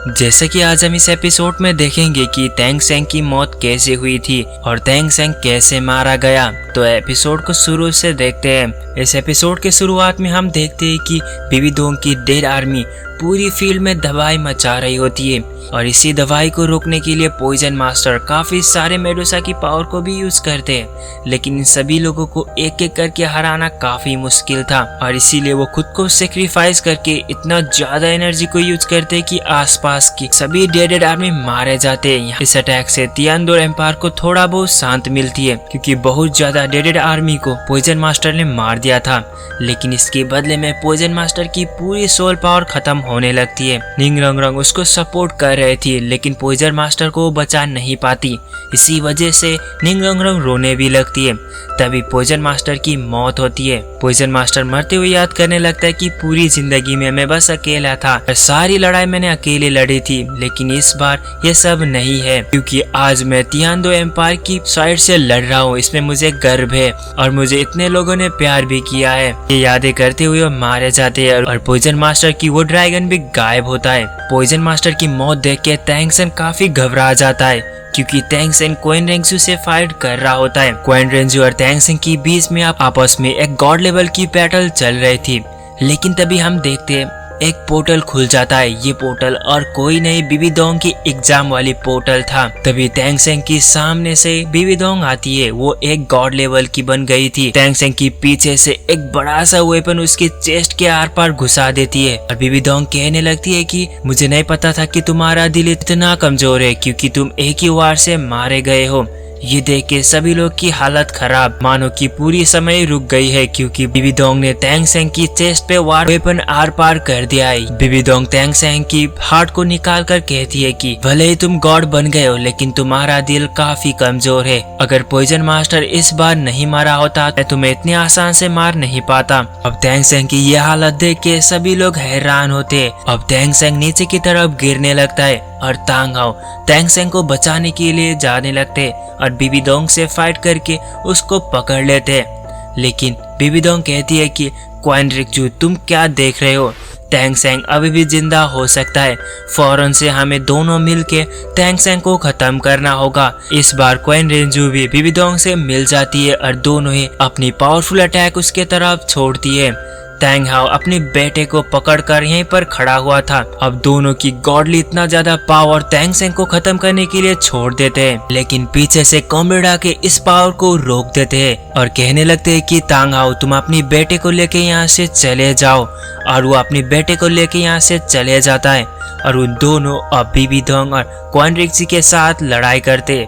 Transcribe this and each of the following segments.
जैसे कि आज हम इस एपिसोड में देखेंगे कि तेंग सेंग की मौत कैसे हुई थी और तेंग सेंग कैसे मारा गया। तो एपिसोड को शुरू से देखते हैं। इस एपिसोड के शुरुआत में हम देखते हैं कि बीबी दोंग की डेड आर्मी पूरी फील्ड में दवाई मचा रही होती है और इसी दवाई को रोकने के लिए पॉइजन मास्टर काफी सारे मेडुसा की पावर को भी यूज करते हैं, लेकिन इन सभी लोगों को एक एक करके हराना काफी मुश्किल था और इसीलिए वो खुद को सेक्रीफाइस करके इतना ज्यादा एनर्जी को यूज करते कि आसपास की सभी डेडेड आर्मी मारे जाते हैं। इस अटैक से तियानडोर एम्पायर को थोड़ा बहुत शांत मिलती है क्योंकि बहुत ज्यादा डेडेड आर्मी को पॉइजन मास्टर ने मार दिया था, लेकिन इसके बदले में पॉइजन मास्टर की पूरी सोल पावर खत्म होने लगती है। निंग रंग रंग उसको सपोर्ट कर रही थी, लेकिन पॉइजन मास्टर को बचा नहीं पाती। इसी वजह से निंग रंग रंग रोने भी लगती है। तभी पॉइजन मास्टर की मौत होती है। पॉइजन मास्टर मरते हुए याद करने लगता है कि पूरी जिंदगी में मैं बस अकेला था और सारी लड़ाई मैंने अकेले लड़ी थी, लेकिन इस बार ये सब नहीं है क्योंकि आज मैं तियानडो एम्पायर की साइड से लड़ रहा हूँ। इसमें मुझे गर्व है और मुझे इतने लोगों ने प्यार भी किया है। ये यादें करते हुए वो मारे जाते हैं और पॉइजन मास्टर की वो ड्रैगन भी गायब होता है। पॉइजन मास्टर की मौत देख के तेंग सेंग काफी घबरा जाता है क्योंकि तेंग सेंग क्वीन रेंजू से फाइट कर रहा होता है। क्वीन रेंजू और तेंग सेंग की बीच में आपस में एक गॉड लेवल की बैटल चल रही थी, लेकिन तभी हम देखते हैं एक पोर्टल खुल जाता है। ये पोर्टल और कोई नहीं बीबी दोंग की एग्जाम वाली पोर्टल था। तभी तेंग सेंग की सामने से बीबी दोंग आती है। वो एक गॉड लेवल की बन गई थी। तेंग सेंग की पीछे से एक बड़ा सा वेपन उसकी चेस्ट के आर पार घुसा देती है और बीबी दोंग कहने लगती है कि मुझे नहीं पता था कि तुम्हारा दिल इतना कमजोर है क्योंकि तुम एक ही वार से मारे गए हो। ये देख के सभी लोग की हालत खराब, मानो कि पूरी समय रुक गई है क्योंकि बीबी दोंग ने तेंग सेंग की चेस्ट पे वार वेपन आर पार कर दिया है। बीबी दोंग तेंग सेंग की हार्ट को निकाल कर कहती है कि भले ही तुम गॉड बन गए हो, लेकिन तुम्हारा दिल काफी कमजोर है। अगर पॉइजन मास्टर इस बार नहीं मारा होता तो तुम्हें इतने आसान से मार नहीं पाता। अब तेंग सेंग की ये हालत देख के सभी लोग हैरान होते। अब तेंग सेंग नीचे की तरफ गिरने लगता है और तांग हाओ तेंग सेंग को बचाने के लिए जाने लगते और बीबी दोंग से फाइट करके उसको पकड़ लेते, लेकिन बीबी दोंग कहती है कि क्वीन रेंजू तुम क्या देख रहे हो, तेंग सेंग अभी भी जिंदा हो सकता है। फौरन से हमें दोनों मिलके तेंग सेंग को खत्म करना होगा। इस बार क्वीन रेंजू भी बीबी दोंग से मिल जाती है और दोनों ही अपनी पावरफुल अटैक उसके तरफ छोड़ती है। तांग हाओ अपने बेटे को पकड़कर यहीं पर खड़ा हुआ था। अब दोनों की गॉडली इतना ज्यादा पावर तेंग सेंग को खत्म करने के लिए छोड़ देते हैं, लेकिन पीछे से कॉम्रेड आके इस पावर को रोक देते हैं और कहने लगते हैं कि तांग हाओ तुम अपनी बेटे को लेके यहाँ से चले जाओ। और वो अपने बेटे को लेके यहाँ से चले जाता है और उन दोनों अब बीबी दोंग और क्वीन रेंजू के साथ लड़ाई करते।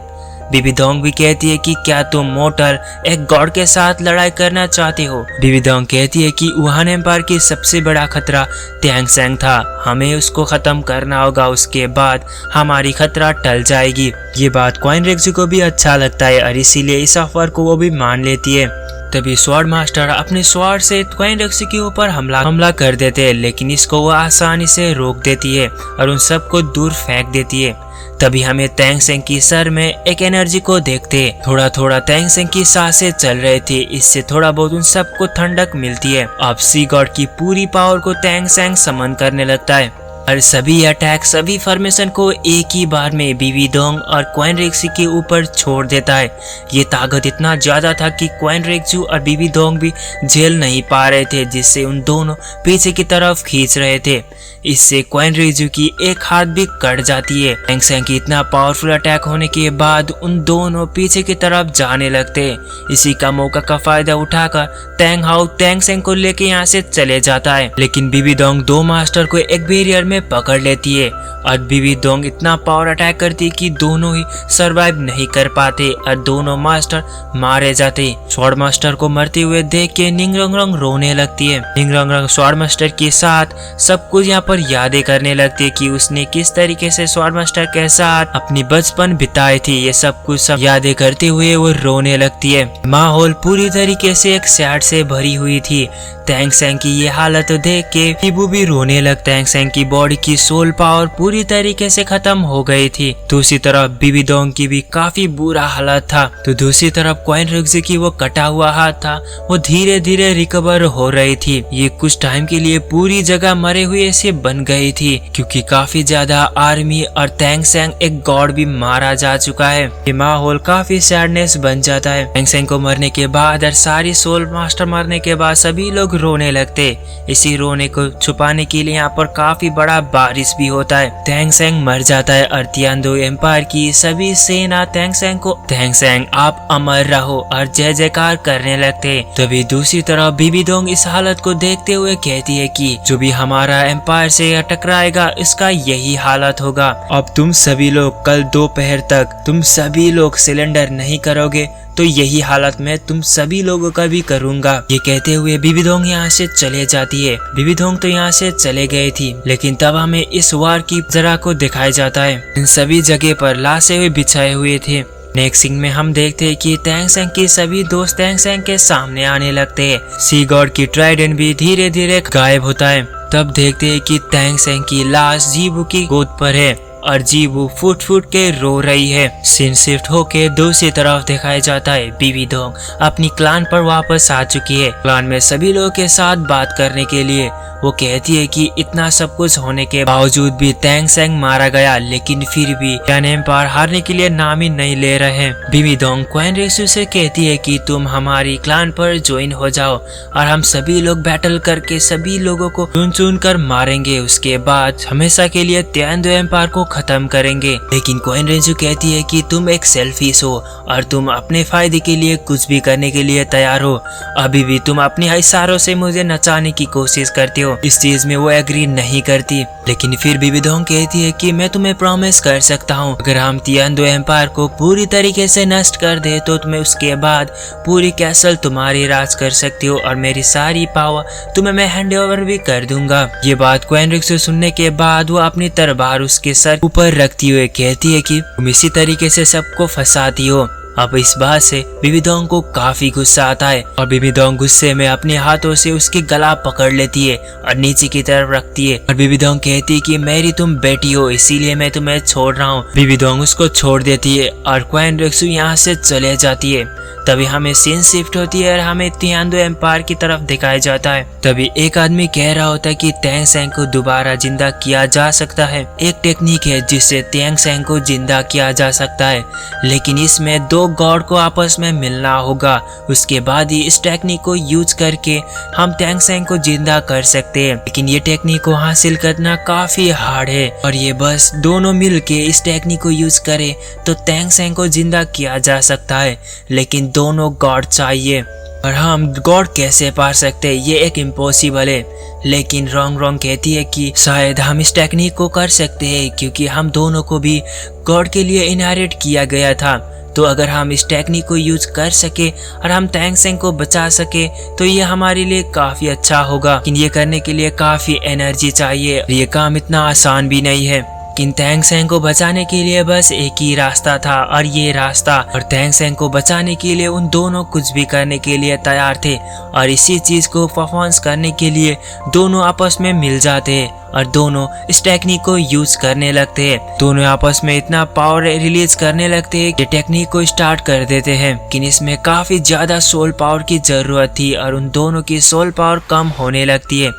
बीबी दोंग भी कहती है कि क्या तुम मोटर एक गॉड के साथ लड़ाई करना चाहते हो। बीबी दोंग कहती है कि वुहान एम्पायर की सबसे बड़ा खतरा तेंग सेंग था, हमें उसको खत्म करना होगा, उसके बाद हमारी खतरा टल जाएगी। ये बात क्वीन रेंजू को भी अच्छा लगता है और इसीलिए इस ऑफर को वो भी मान लेती है। तभी स्वॉर्ड मास्टर अपने स्वॉर्ड से क्वीन रेंजू के ऊपर हमला कर देते हैं, लेकिन इसको वो आसानी से रोक देती है और उन सबको दूर फेंक देती है। तभी हमें तेंग सेंग की सर में एक एनर्जी को देखते। थोड़ा थोड़ा तेंग सेंग की सांसें चल रही थी, इससे थोड़ा बहुत उन सबको ठंडक मिलती है। अब सी गॉड की पूरी पावर को तेंग सेंग समन करने लगता है और सभी अटैक सभी फॉर्मेशन को एक ही बार में बीबी दोंग और क्वीन रेंजू के ऊपर छोड़ देता है। ये ताकत इतना ज्यादा था कि क्वीन रेंजू और बीबी दोंग भी झेल नहीं पा रहे थे, जिससे उन दोनों पीछे की तरफ खींच रहे थे। इससे क्वीन रेंजू की एक हाथ भी कट जाती है। तेंग सेंग की इतना पावरफुल अटैक होने के बाद उन दोनों पीछे की तरफ जाने लगते। इसी का मौका का फायदा उठाकर तांग हाओ तेंग सेंग को लेके यहाँ से चले जाता है, लेकिन बीबी दोंग दो मास्टर को एक बैरियर में पकड़ लेती है और बीबी दोंग इतना पावर अटैक करती है कि दोनों ही सरवाइव नहीं कर पाते और दोनों मास्टर मारे जाते। स्वॉर्ड मास्टर को मरते हुए देख के निंग रंग रंग रोने लगती है। निंग रंग रंग स्वॉर्ड मास्टर के साथ सब कुछ यहाँ पर यादें करने लगती है कि उसने किस तरीके से स्वॉर्ड मास्टर के साथ अपनी बचपन बिताई थी। ये सब कुछ सब यादें करते हुए वो रोने लगती है। माहौल पूरी तरीके से एक सैड से भरी हुई थी। तेंग सेंग की ये हालत देख के टीबू भी रोने लगता है। तेंग सेंग की बॉडी की सोल पावर पूरी तरीके से खत्म हो गई थी। दूसरी तरफ बीबी दोंग की भी काफी बुरा हालत था। तो दूसरी तरफ क्वीन रिक्सी की वो कटा हुआ हाथ था, वो धीरे धीरे रिकवर हो रही थी। ये कुछ टाइम के लिए पूरी जगह मरे हुए से बन गई थी, क्योंकि काफी ज्यादा आर्मी और तैंग सेंग एक गॉड भी मारा जा चुका है। ये माहौल काफी सैडनेस बन जाता है। तैंग सेंग को मरने के बाद और सारी सोल मास्टर मरने के बाद सभी लोग रोने लगते। इसी रोने को छुपाने के लिए यहाँ पर काफी बड़ा बारिश भी होता है। तैंग सेंग मर जाता है और तियानडो एम्पायर की सभी सेना तैंग सेंग आप अमर रहो और जय जयकार करने लगते। तभी दूसरी तरफ बीबी दोंग इस हालत को देखते हुए कहती है कि जो भी हमारा एम्पायर से टकराएगा इसका यही हालत होगा। अब तुम सभी लोग कल दोपहर तक तुम सभी लोग सिलेंडर नहीं करोगे तो यही हालत मैं तुम सभी लोगों का भी करूंगा। ये कहते हुए बीबी दोंग यहाँ से चले जाती है। बीबी दोंग तो यहाँ से चले गई थी, लेकिन तब हमें इस वार की जरा को दिखाया जाता है। इन सभी जगह पर लाशें हुए बिछाए हुए थे। नेक्स्ट सीन में हम देखते हैं कि तैंग सेंग की सभी दोस्त तैंग सेंग के सामने आने लगते हैं। सी गॉड की ट्राइडेंट भी धीरे धीरे गायब होता है। तब देखते हैं कि तैंग सेंग की लाश जीबू की गोद पर है और जीबू फुट फुट के रो रही है। सीन शिफ्ट होके दूसरी तरफ दिखाया जाता है। बीबी दोंग अपनी क्लान पर वापस आ चुकी है। क्लान में सभी लोगों के साथ बात करने के लिए वो कहती है कि इतना सब कुछ होने के बावजूद भी तैंग सेंग मारा गया, लेकिन फिर भी यान एम्पायर हारने के लिए नाम ही नहीं ले रहे। बीबी दोंग क्वीन रिक्सी से कहती है कि तुम हमारी क्लान पर ज्वाइन हो जाओ और हम सभी लोग बैटल करके सभी लोगों को चुन चुन कर मारेंगे। उसके बाद हमेशा के लिए तियानडो एम्पायर को खत्म करेंगे। लेकिन क्वीन रिक्सी कहती है कि तुम एक सेल्फिश हो और तुम अपने फायदे के लिए कुछ भी करने के लिए तैयार हो। अभी भी तुम अपने इशारों से मुझे नचाने की कोशिश करते हो। इस चीज में वो एग्री नहीं करती, लेकिन फिर बीबी दोंग कहती है कि मैं तुम्हें प्रॉमिस कर सकता हूँ अगर हम तियानडो एम्पायर को पूरी तरीके से नष्ट कर दे तो तुम्हें उसके बाद पूरी कैसल तुम्हारी राज कर सकती हो और मेरी सारी पावर तुम्हें मैं हैंड ओवर भी कर दूंगा। ये बात क्वीन रिक्सी सुनने के बाद वो अपनी तलवार उसके सर ऊपर रखती हुए कहती है कि तुम इसी तरीके से सबको फंसाती हो। अब इस बात से बीबी दोंग को काफी गुस्सा आता है और बीबी दोंग गुस्से में अपने हाथों से उसकी गला पकड़ लेती है और नीचे की तरफ रखती है और बीबी दोंग कहती है कि मेरी तुम बेटी हो इसीलिए मैं तुम्हें छोड़ रहा हूँ। बीबी दोंग उसको छोड़ देती है और क्वीन रिक्सी यहाँ से चले जाती है। तभी हमें सीन शिफ्ट होती है और हमें तियानडो एम्पायर की तरफ दिखाया जाता है। तभी एक आदमी कह रहा होता है कि तैंग सेंग को दोबारा जिंदा किया जा सकता है। एक टेक्निक है जिससे तैंग सेंग को जिंदा किया जा सकता है, लेकिन इसमें दो गॉड को आपस में मिलना होगा। उसके बाद ही इस टेक्निक को यूज करके हम तैंग सेंग को जिंदा कर सकते हैं। लेकिन ये टेक्निक को हासिल करना काफी हार्ड है और ये बस दोनों मिल के इस टेक्निक को यूज करे तो तैंग सेंग को जिंदा किया जा सकता है, लेकिन दोनों गॉड चाहिए। और हम गॉड कैसे पा सकते हैं, ये एक इम्पॉसिबल है। लेकिन रॉन्ग कहती है कि शायद हम इस टेक्निक को कर सकते हैं क्योंकि हम दोनों को भी गॉड के लिए इनहेरिट किया गया था। तो अगर हम इस टेक्निक को यूज कर सके और हम तैंग सेंग को बचा सके तो ये हमारे लिए काफी अच्छा होगा। लेकिन ये करने के लिए काफी एनर्जी चाहिए, ये काम इतना आसान भी नहीं है। लेकिन तैंग सेंग को बचाने के लिए बस एक ही रास्ता था और ये रास्ता, और तैंग सेंग को बचाने के लिए उन दोनों कुछ भी करने के लिए तैयार थे और इसी चीज को परफॉर्मेंस करने के लिए दोनों आपस में मिल जाते हैं और दोनों इस टेक्निक को यूज करने लगते हैं। दोनों आपस में इतना पावर रिलीज करने लगते हैं कि टेक्निक को स्टार्ट कर देते हैं। लेकिन इसमें काफी ज्यादा सोल पावर की जरूरत थी और उन दोनों की सोल पावर कम होने लगती है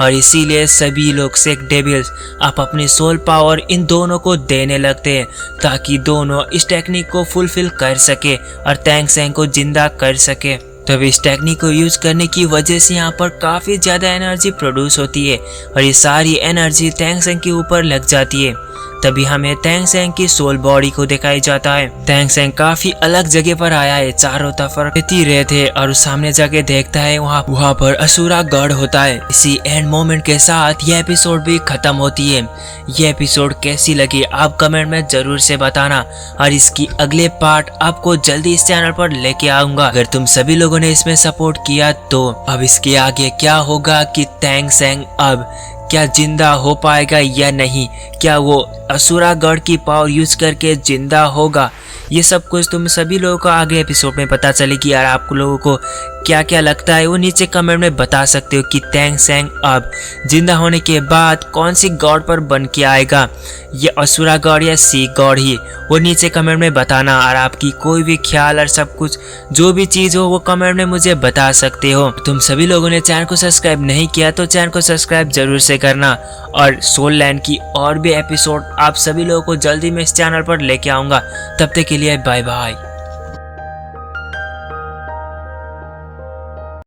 और इसीलिए सभी लोग सेक डेविल्स आप अपनी सोल पावर इन दोनों को देने लगते हैं ताकि दोनों इस टेक्निक को फुलफिल कर सके और तैंग सेंग को जिंदा कर सके। तब इस टेक्निक को यूज करने की वजह से यहाँ पर काफी ज्यादा एनर्जी प्रोड्यूस होती है और ये सारी एनर्जी तैंग सेंग के ऊपर लग जाती है। तभी हमें तैंग सेंग की सोल बॉडी को दिखाई जाता है। तैंग सेंग काफी अलग जगह पर आया है, चारों तरफ रहती रहते और उस सामने जाके देखता है वहाँ पर असुरा गढ़ होता है। इसी एंड मोमेंट के साथ ये एपिसोड भी खत्म होती है। ये एपिसोड कैसी लगी आप कमेंट में जरूर से बताना और इसकी अगले पार्ट आपको जल्दी इस चैनल पर लेके आऊंगा। अगर तुम सभी लोगों ने इसमें सपोर्ट किया तो अब इसके आगे क्या होगा कि तैंग सेंग अब क्या जिंदा हो पाएगा या नहीं, क्या वो असुरा गढ़ की पावर यूज करके जिंदा होगा, ये सब कुछ तुम सभी लोगों को आगे एपिसोड में पता चलेगी। और आप लोगों को क्या क्या लगता है वो नीचे कमेंट में बता सकते हो कि तैंग सेंग अब जिंदा होने के बाद कौन सी गॉड पर बन के आएगा, ये असुरा गॉड या सी गॉड ही, वो नीचे कमेंट में बताना। और आपकी कोई भी ख्याल और सब कुछ जो भी चीज़ हो वो कमेंट में मुझे बता सकते हो। तुम सभी लोगों ने चैनल को सब्सक्राइब नहीं किया तो चैनल को सब्सक्राइब जरूर से करना। और सोल लैंड की और भी एपिसोड आप सभी लोगों को जल्दी मैं इस चैनल पर लेके आऊँगा। तब तक के लिए बाय बाय।